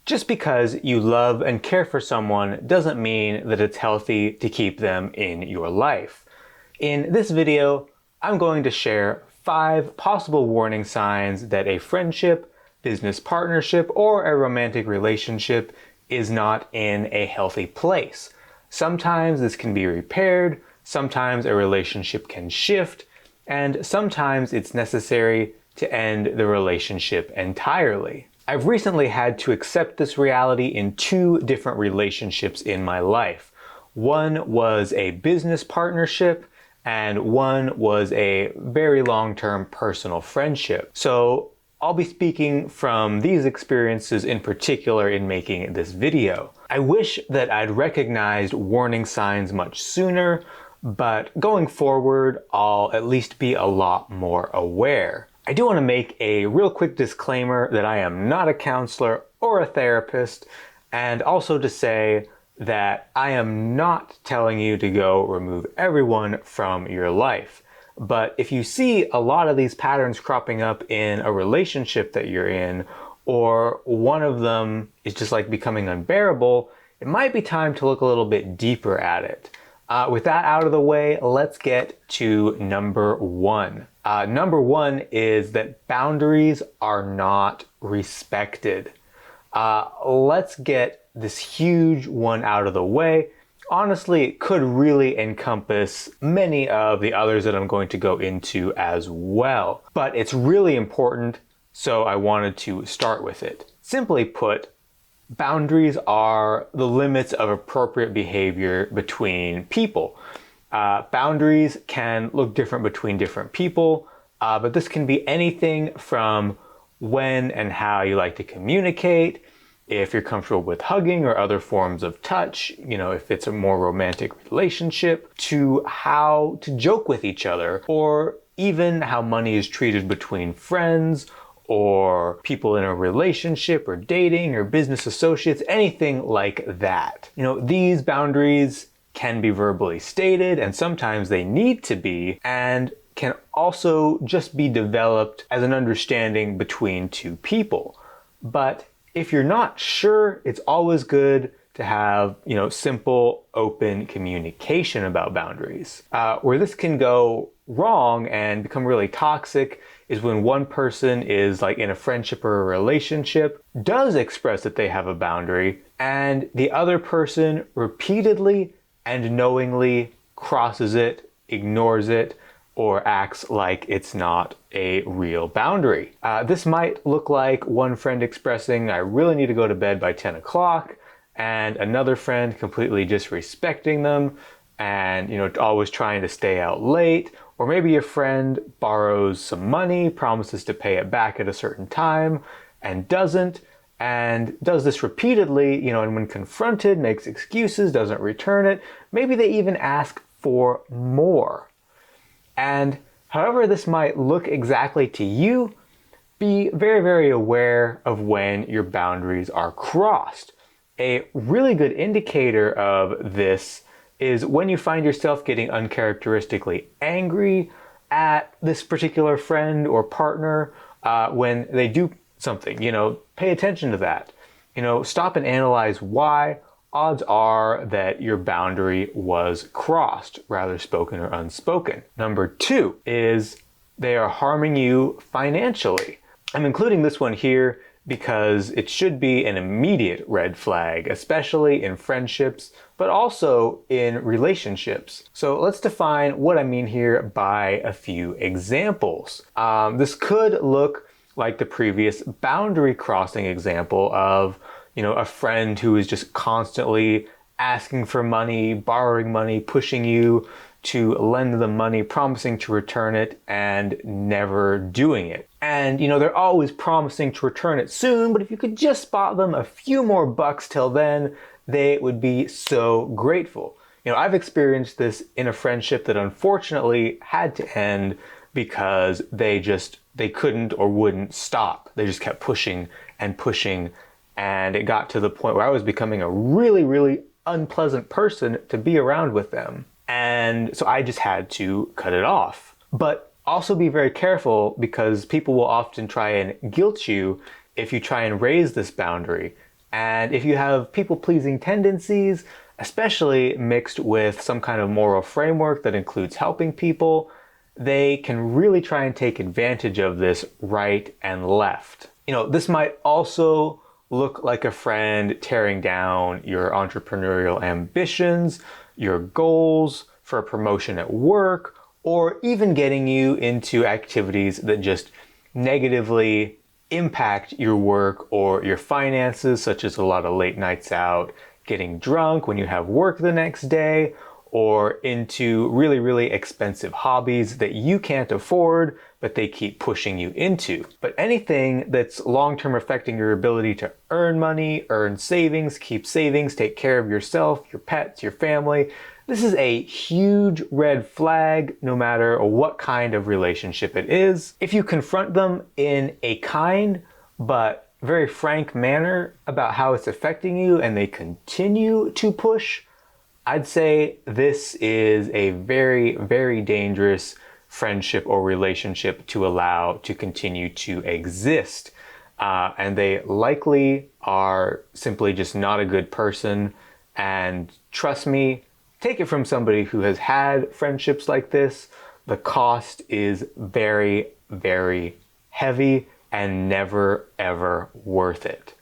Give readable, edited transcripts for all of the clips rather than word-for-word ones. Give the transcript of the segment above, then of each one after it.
Just because you love and care for someone doesn't mean that it's healthy to keep them in your life. In this video, I'm going to share 5 possible warning signs that a friendship, business partnership, or a romantic relationship is not in a healthy place. Sometimes this can be repaired, sometimes a relationship can shift, and sometimes it's necessary to end the relationship entirely. I've recently had to accept this reality in 2 different relationships in my life. One was a business partnership, and one was a very long-term personal friendship. So I'll be speaking from these experiences in particular in making this video. I wish that I'd recognized warning signs much sooner, but going forward, I'll at least be a lot more aware. I do want to make a real quick disclaimer that I am not a counselor or a therapist, and also to say that I am not telling you to go remove everyone from your life. But if you see a lot of these patterns cropping up in a relationship that you're in, or one of them is just like becoming unbearable, it might be time to look a little bit deeper at it. With that out of the way, let's get to number 1. Number 1 is that boundaries are not respected. Let's get this huge one out of the way. Honestly, it could really encompass many of the others that I'm going to go into as well. But it's really important, so I wanted to start with it. Simply put, boundaries are the limits of appropriate behavior between people. Boundaries can look different between different people, but this can be anything from when and how you like to communicate, if you're comfortable with hugging or other forms of touch, if it's a more romantic relationship, to how to joke with each other, or even how money is treated between friends, or people in a relationship, or dating, or business associates, anything like that. These boundaries can be verbally stated, and sometimes they need to be, and can also just be developed as an understanding between 2 people. But if you're not sure, it's always good to have, simple, open communication about boundaries. Where this can go wrong and become really toxic is when one person is like in a friendship or a relationship, does express that they have a boundary, and the other person repeatedly and knowingly crosses it, ignores it, or acts like it's not a real boundary. This might look like one friend expressing, I really need to go to bed by 10 o'clock, and another friend completely disrespecting them and always trying to stay out late. Or maybe a friend borrows some money, promises to pay it back at a certain time, and doesn't, and does this repeatedly, and when confronted, makes excuses, doesn't return it. Maybe they even ask for more. And however this might look exactly to you, be very, very aware of when your boundaries are crossed. A really good indicator of this is when you find yourself getting uncharacteristically angry at this particular friend or partner when they do something. Pay attention to that. Stop and analyze why. Odds are that your boundary was crossed, rather spoken or unspoken. Number 2 is they are harming you financially. I'm including this one here because it should be an immediate red flag, especially in friendships, but also in relationships. So let's define what I mean here by a few examples. This could look like the previous boundary crossing example of a friend who is just constantly asking for money, borrowing money, pushing you to lend them money, promising to return it, and never doing it. And they're always promising to return it soon, but if you could just spot them a few more bucks till then, they would be so grateful. I've experienced this in a friendship that unfortunately had to end because they couldn't or wouldn't stop. They just kept pushing and pushing. And it got to the point where I was becoming a really, really unpleasant person to be around with them. And so I just had to cut it off. But also be very careful, because people will often try and guilt you if you try and raise this boundary. And if you have people-pleasing tendencies, especially mixed with some kind of moral framework that includes helping people, they can really try and take advantage of this right and left. This might also look like a friend tearing down your entrepreneurial ambitions, your goals for a promotion at work, or even getting you into activities that just negatively impact your work or your finances, such as a lot of late nights out, getting drunk when you have work the next day, or into really, really expensive hobbies that you can't afford, but they keep pushing you into. But anything that's long-term affecting your ability to earn money, earn savings, keep savings, take care of yourself, your pets, your family, this is a huge red flag no matter what kind of relationship it is. If you confront them in a kind but very frank manner about how it's affecting you and they continue to push, I'd say this is a very, very dangerous friendship or relationship to allow to continue to exist. And they likely are simply just not a good person. And trust me, take it from somebody who has had friendships like this, the cost is very, very heavy and never, ever worth it.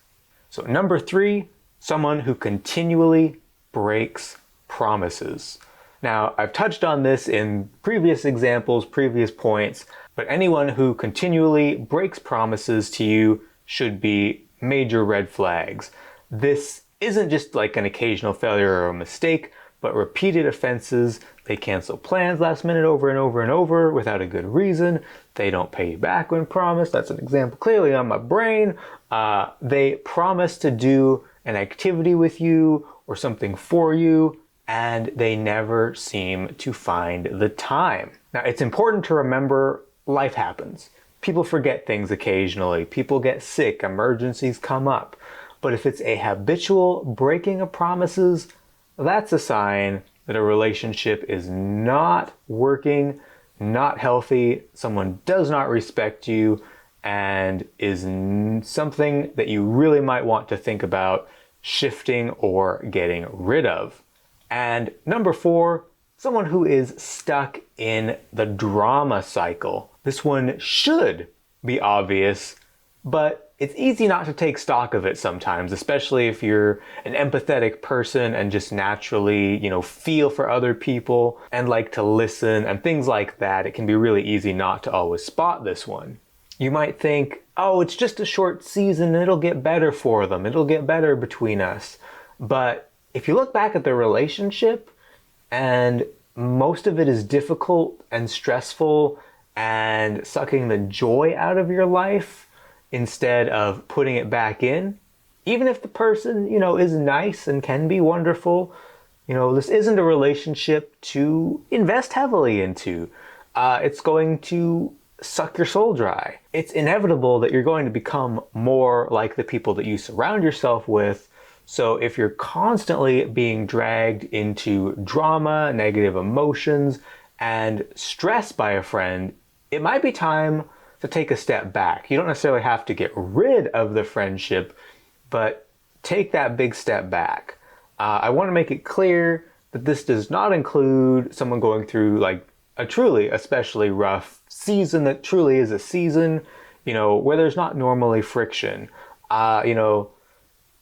So number 3, someone who continually breaks promises. Now, I've touched on this in previous examples, previous points, but anyone who continually breaks promises to you should be major red flags. This isn't just like an occasional failure or a mistake, but repeated offenses. They cancel plans last minute over and over and over without a good reason. They don't pay you back when promised. That's an example clearly on my brain. They promise to do an activity with you or something for you, and they never seem to find the time. Now, it's important to remember life happens. People forget things occasionally. People get sick. Emergencies come up. But if it's a habitual breaking of promises, that's a sign that a relationship is not working, not healthy, someone does not respect you, and is something that you really might want to think about shifting or getting rid of. And number 4, someone who is stuck in the drama cycle. This one should be obvious, but it's easy not to take stock of it sometimes, especially if you're an empathetic person and just naturally, feel for other people and like to listen and things like that. It can be really easy not to always spot this one. You might think, oh, it's just a short season, it'll get better for them, it'll get better between us. But if you look back at the relationship and most of it is difficult and stressful and sucking the joy out of your life instead of putting it back in, even if the person, is nice and can be wonderful, this isn't a relationship to invest heavily into. It's going to suck your soul dry. It's inevitable that you're going to become more like the people that you surround yourself with. So if you're constantly being dragged into drama, negative emotions, and stress by a friend, it might be time to take a step back. You don't necessarily have to get rid of the friendship, but take that big step back. I want to make it clear that this does not include someone going through like a truly especially rough season that truly is a season, where there's not normally friction.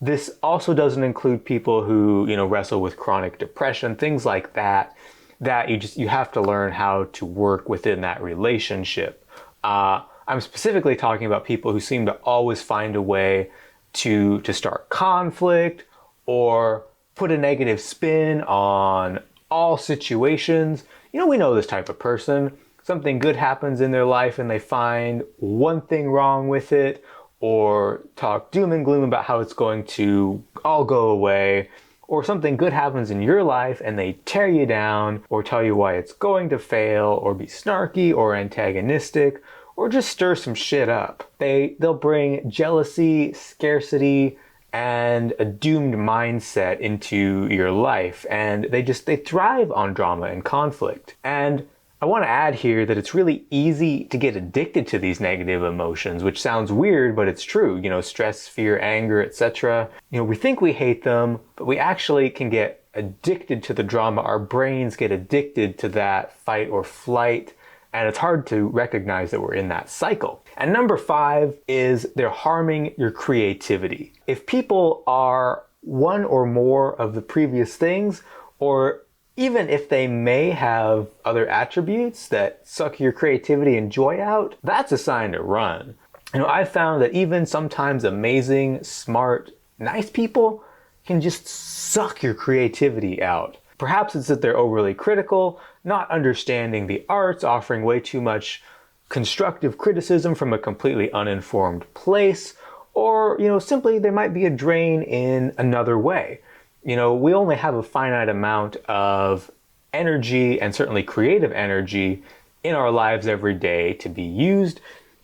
This also doesn't include people who, wrestle with chronic depression, things like that, that you have to learn how to work within that relationship. I'm specifically talking about people who seem to always find a way to start conflict or put a negative spin on all situations. We know this type of person. Something good happens in their life and they find one thing wrong with it, or talk doom and gloom about how it's going to all go away, or something good happens in your life and they tear you down or tell you why it's going to fail, or be snarky or antagonistic, or just stir some shit up. They'll bring jealousy, scarcity, and a doomed mindset into your life, and they thrive on drama and conflict. And I want to add here that it's really easy to get addicted to these negative emotions, which sounds weird, but it's true. Stress, fear, anger, etc. We think we hate them, but we actually can get addicted to the drama. Our brains get addicted to that fight or flight, and it's hard to recognize that we're in that cycle. And number 5 is they're harming your creativity. If people are one or more of the previous things, or even if they may have other attributes that suck your creativity and joy out, that's a sign to run. I've found that even sometimes amazing, smart, nice people can just suck your creativity out. Perhaps it's that they're overly critical, not understanding the arts, offering way too much constructive criticism from a completely uninformed place, or, simply they might be a drain in another way. We only have a finite amount of energy, and certainly creative energy, in our lives every day to be used.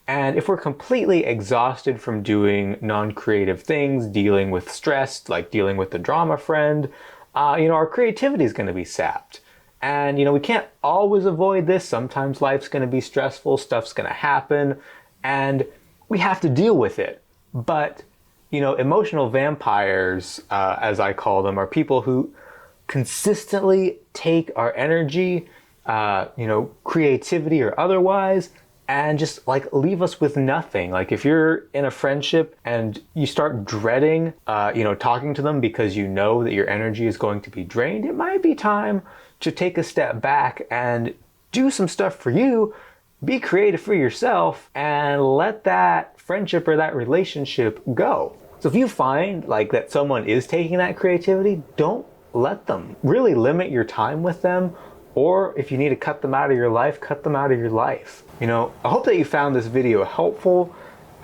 And if we're completely exhausted from doing non-creative things, dealing with stress, like dealing with the drama friend, our creativity is going to be sapped. And, we can't always avoid this. Sometimes life's going to be stressful, stuff's going to happen, and we have to deal with it. But emotional vampires, as I call them, are people who consistently take our energy, creativity or otherwise, and just leave us with nothing. If you're in a friendship and you start dreading, talking to them because you know that your energy is going to be drained, it might be time to take a step back and do some stuff for you, be creative for yourself, and let that friendship or that relationship go. So if you find that someone is taking that creativity, don't let them. Really limit your time with them, or if you need to cut them out of your life, cut them out of your life. I hope that you found this video helpful.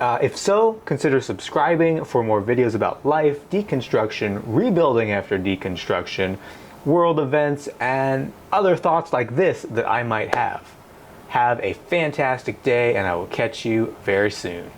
If so, consider subscribing for more videos about life, deconstruction, rebuilding after deconstruction, world events, and other thoughts like this that I might have. Have a fantastic day, and I will catch you very soon.